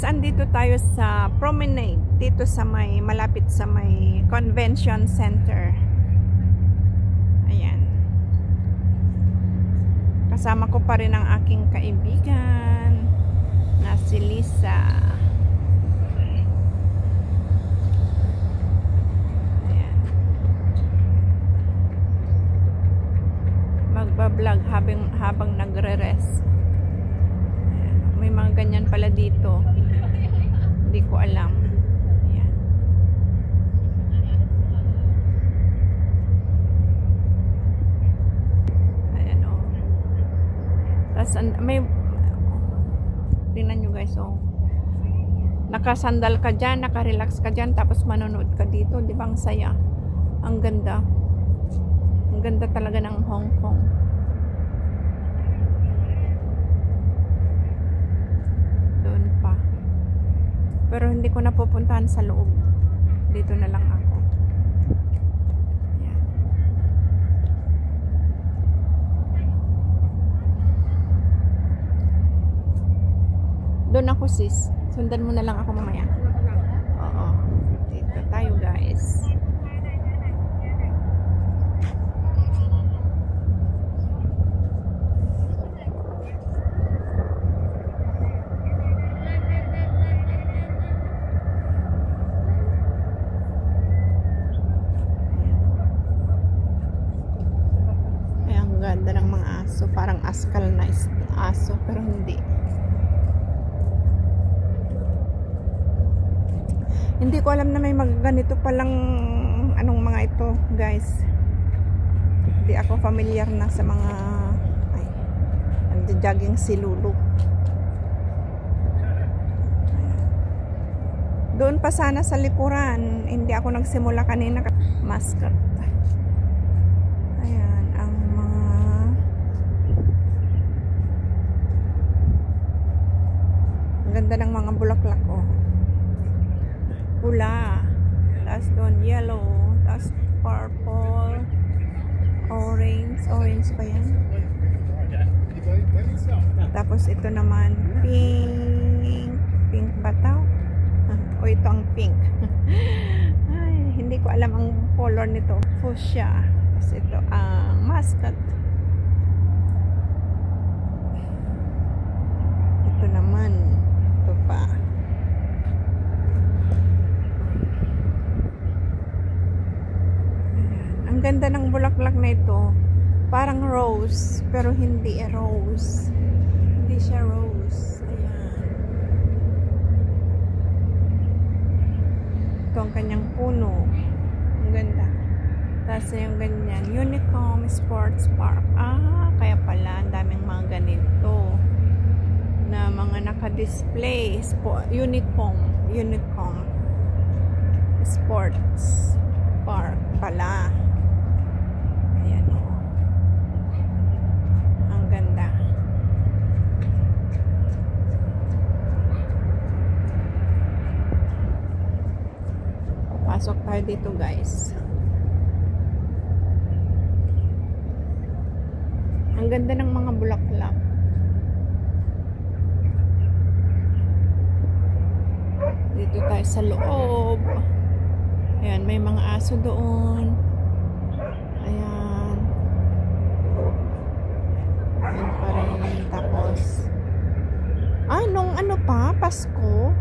Guys, andito tayo sa promenade. Dito sa may, malapit sa may convention center. Ayan. Kasama ko pa rin ang aking kaibigan na si Lisa. Ayan. Magbablog habang nagre-rest. May mga ganyan pala dito. Hindi ko alam. Ayan. Ayan o. Tapos may tingnan nyo guys o. Nakasandal ka dyan, nakarelax ka dyan, tapos manonood ka dito. Di ba ang saya? Ang ganda. Ang ganda talaga ng Hong Kong. Pero hindi ko na pupuntahan sa loob. Dito na lang ako. Ayan. Doon ako sis. Sundan mo na lang ako mamaya. Oo. Dito tayo guys. Ganda ng mga aso, parang askal na aso pero hindi ko alam na may ganito palang anong mga ito guys. Hindi ako familiar na sa mga jogging si Lulu. Doon pa sana sa likuran, hindi ako nagsimula kanina. Mascot. Ganda ng mga bulaklak oh. Pula, tapos doon yellow, tapos purple, orange pa yan. Tapos ito naman pink ba tao? O ito ang pink. Ay, hindi ko alam ang color nito. Fuchsia. Tapos ito ang mascot. Ito naman pa. Ang ganda ng bulaklak na ito. Parang rose, pero hindi rose. Hindi siya rose. Ayan. Ito ang kanyang puno. Ang ganda. Tapos yung ganyan. Unicom Sports Park. Kaya pala, ang daming mga ganito na mga naka-display. Unicom Sports Park pala. Ayan o. Ang ganda. Pasok tayo dito guys. Ang ganda ng mga bulaklak. Dito tayo sa loob. Ayan, may mga aso doon. Ayan. Ayan pa rin. Tapos, nung ano pa, Pasko.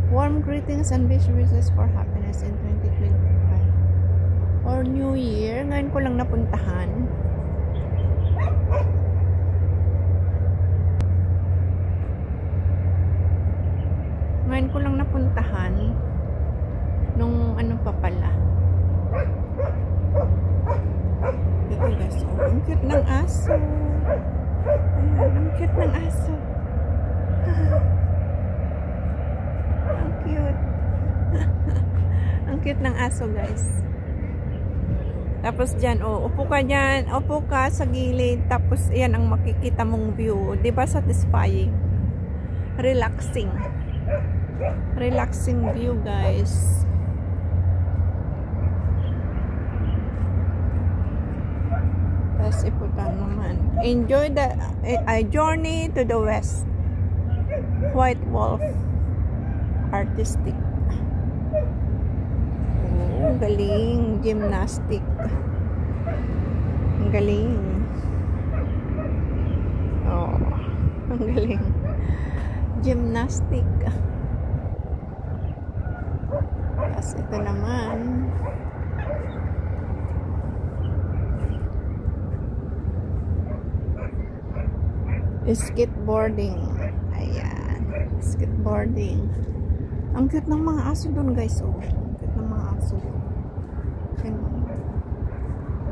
Warm greetings and best wishes for happiness in 2025. Or New Year. Ngayon ko lang napuntahan. Ngayon ko lang napuntahan nung ano pa pala. Ito guys, ang cute ng aso. Ayan, ang cute ng aso. Ang cute. Ang cute ng aso guys. Tapos dyan, upo ka dyan. Upo ka sa gilid. Tapos yan ang makikita mong view. Diba satisfying? Relaxing. Relaxing view guys. Tapos iputan naman. Enjoy the journey to the west. White Wolf artistic. Oh, galing. Gymnastic. Ang galing. Oh, ang galing. Gymnastic. Tapos ito naman. Skateboarding. Ayan. Skateboarding. Ang cute ng mga aso doon, guys. Oh. Ang cute ng mga aso doon.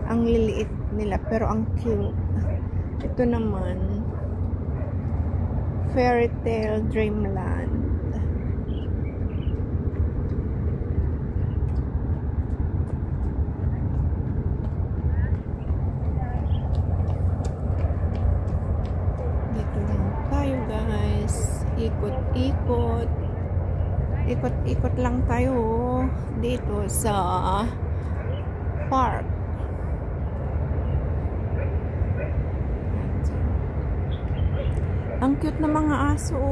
Ang liliit nila, pero ang cute. Ito naman, Fairy Tale Dreamland. Dito lang tayo, guys. Ikot-ikot. Ikot-ikot lang tayo dito sa park. Ang cute na mga aso.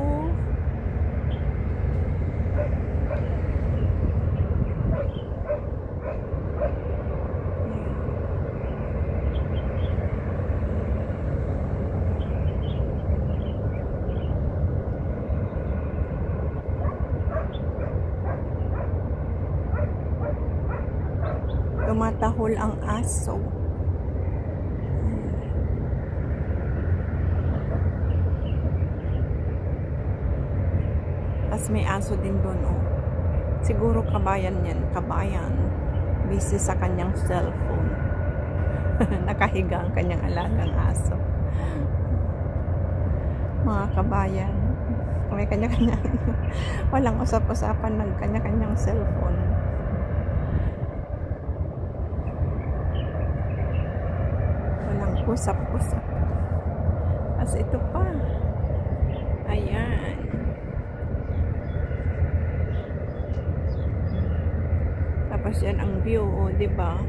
Tumatahol ang aso. Tapos may aso din doon, oh. Siguro kabayan yan. Kabayan. Busy sa kanyang cellphone. Nakahiga ang kanyang alagang aso. Mga kabayan. May kanya-kanya. Walang usap-usapan ng kanya-kanyang cellphone. Walang usap-usap. Tapos ito pa. Ayan. Tapos yan ang view, oh, diba?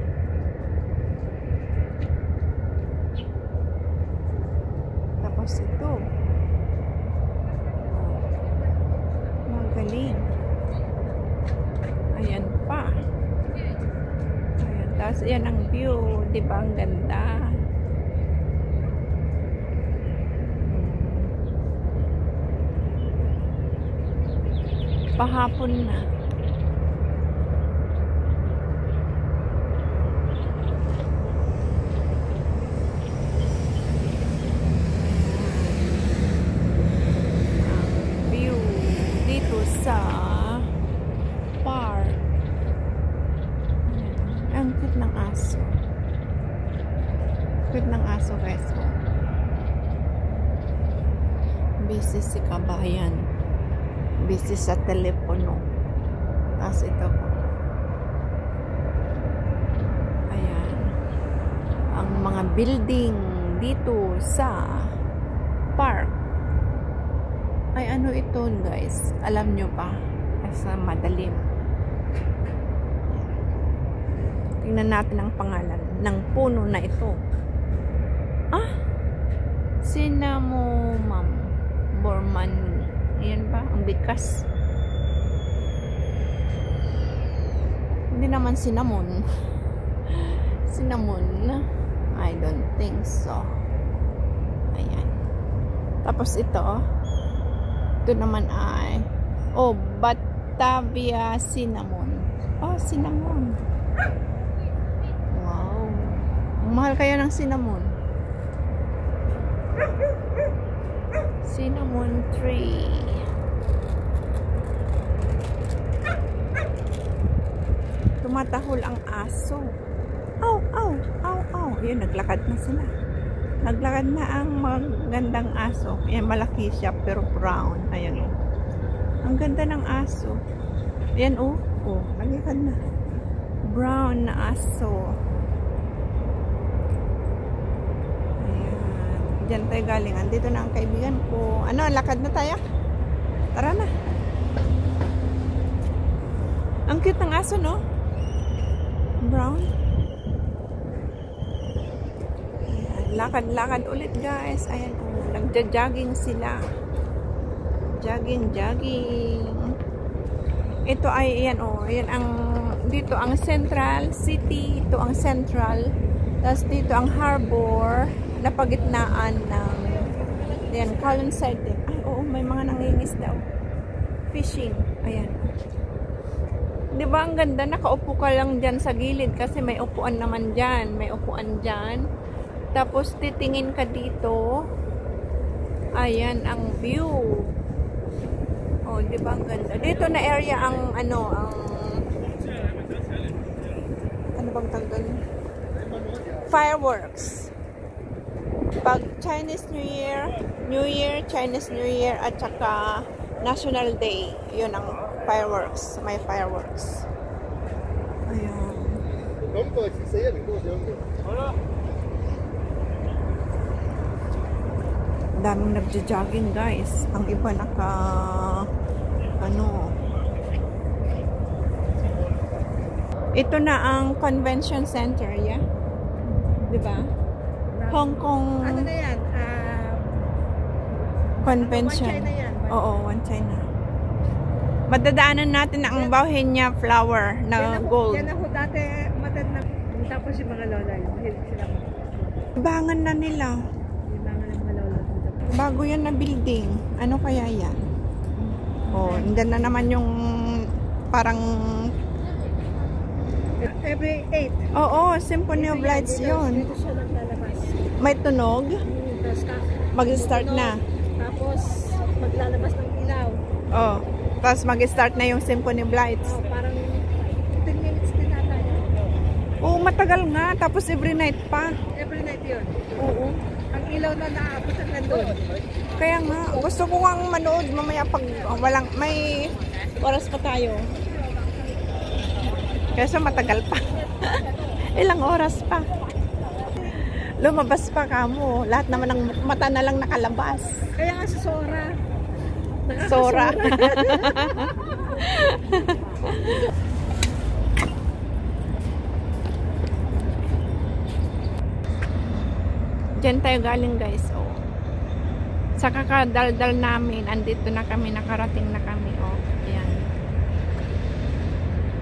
Tapos ito. Magaling. Ayan pa. Ayan. Tapos yan ang view, diba? Ang ganda. Pahapon na. Sa park. Ang cute ng aso. Cute ng aso, guys. Busy si kabayan. Busy sa telepono. Tapos ito po. Ayan. Ang mga building dito sa park. Ay, ano ito, guys? Alam nyo ba? Sa madalim. Tingnan natin ang pangalan ng puno na ito. Ah! Cinnamomum Borman. Ayan ba? Ang bikas. Hindi naman cinnamon. Cinnamon. I don't think so. Ayan. Tapos ito, ito naman ay Batavia cinnamon. Oh, cinnamon. Wow. Ang mahal kaya ng cinnamon. Cinnamon tree. Tumatahol ang aso. Aw, aw, aw, aw. Yun, naglakad na sila. Naglakad na ang magandang aso. Ayan, malaki siya pero brown. Ayan, oh. Ang ganda ng aso. Ayan, oh. Oh, naglakad na. Brown na aso. Ayan. Diyan tayo galing. Andito na ang kaibigan ko. Ano, lakad na tayo? Tara na. Ang cute ng aso, no? Brown. Lakad-lakad ulit, guys. Ayan, oh, nagja-jogging sila. Jogging. Ito ay, yan o, yan ang, dito ang Central City, ito ang Central, tapos dito ang Harbor, na pagitnaan ng, yan, Colonside din. Ay, oo, may mga nangingisda daw. Fishing, ayan. Di ba ang ganda, nakaupo ka lang dyan sa gilid kasi may upuan naman dyan, may upuan dyan. Tapos titingin ka dito, ayan ang view. Oh, di ba ang ganda? Dito na area ang ano bang tawag? Fireworks. Pag Chinese New Year, Chinese New Year at saka National Day, yun ang fireworks. May fireworks. Ayan. Daming nagja-jogging guys. Ang iba ito na ang convention center, yeah? Diba? Hong Kong Ano na yan? convention. One China yan. Oo, One China. Madadaanan natin ang Bauhinia flower na gold. Yan ako dati matad na. Tapos yung mga lola yun. Mahilig sila mag. Ibangan na nila. Yung mga lola. Bago yan na building. Ano kaya yan? Oh, andyan na naman yung parang Every 8. oo, Symphony of Lights yun. Dito siya naglalabas. May tunog. Tapos Mag-start na. Tapos maglalabas ng ilaw. Oh, tapos mag-start na yung Symphony of Lights. Oh, parang 10 minutes din ata yun. Oo, matagal nga. Tapos every night pa. Every night yun. Oo. Ang ilaw na naaabot ang nandun. Kaya nga, gusto ko nga manood mamaya pag walang, may oras pa tayo. Kasi matagal pa. Ilang oras pa. Lumabas pa kamo. Lahat naman ng mata na lang nakalabas. Kaya nga sa Sora. Sora. Diyan tayo galing guys. Oh. Sa kakadaldal namin, andito na kami, nakarating na kami. Oh. Ayan.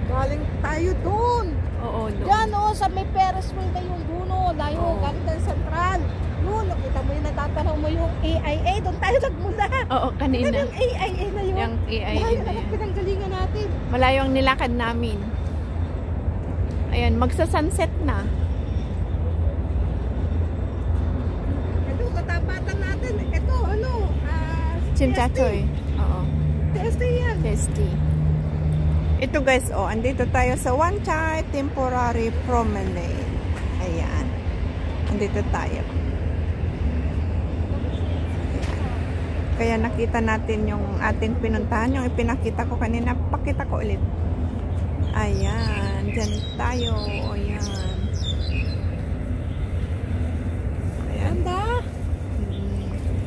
Galing tayo dun. Oo, doon. Yan o, sa may Ferris wheel na yung duno. Layo, Oo. galing tayo Central. Yun, nakita mo yung natatanaw mo yung AIA. Doon tayo nagmula. Oo, kanina. Yung AIA na yun. Yung AIA Layo na na yan. pinanggalingan natin. Malayo ang nilakad namin. Ayan, magsa-sunset na. Ito, katapatan natin. Ito, ano? Chinchachoy. Oo. TST yan. Tasty. Ito guys, oh, andito tayo sa Wan Chai Temporary Promenade. Ayan. Andito tayo. Ayan. Kaya nakita natin yung ating pinuntahan, yung ipinakita ko kanina, pakita ko ulit. Ayan, dyan tayo. Ayan. Ayan. Ganda.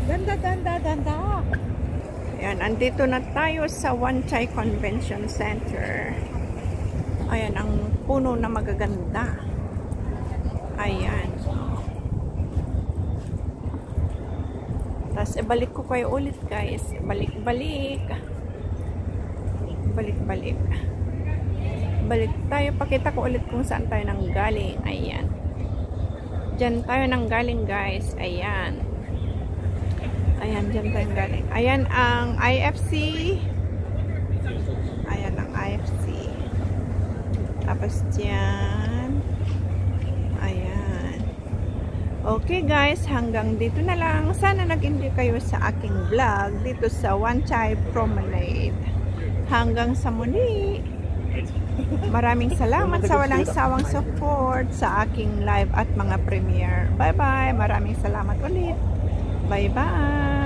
Ganda, ganda, ganda. Ayan, andito na tayo sa Wan Chai Convention Center. Ayan, ang puno na magaganda. Ayan. Tapos, ibalik ko kayo ulit, guys. Balik-balik. Balik-balik. Balik tayo. Pakita ko ulit kung saan tayo nang galing. Ayan. Diyan tayo nang galing, guys. Ayan. Ayan, dyan tayo galing. Ayan ang IFC. Ayan ang IFC. Tapos dyan. Ayan. Okay guys, hanggang dito na lang. Sana nag-enjoy kayo sa aking vlog dito sa Wan Chai Promenade. Hanggang sa muli. Maraming salamat sa walang sawang support sa aking live at mga premiere. Bye-bye. Maraming salamat ulit. Bye-bye.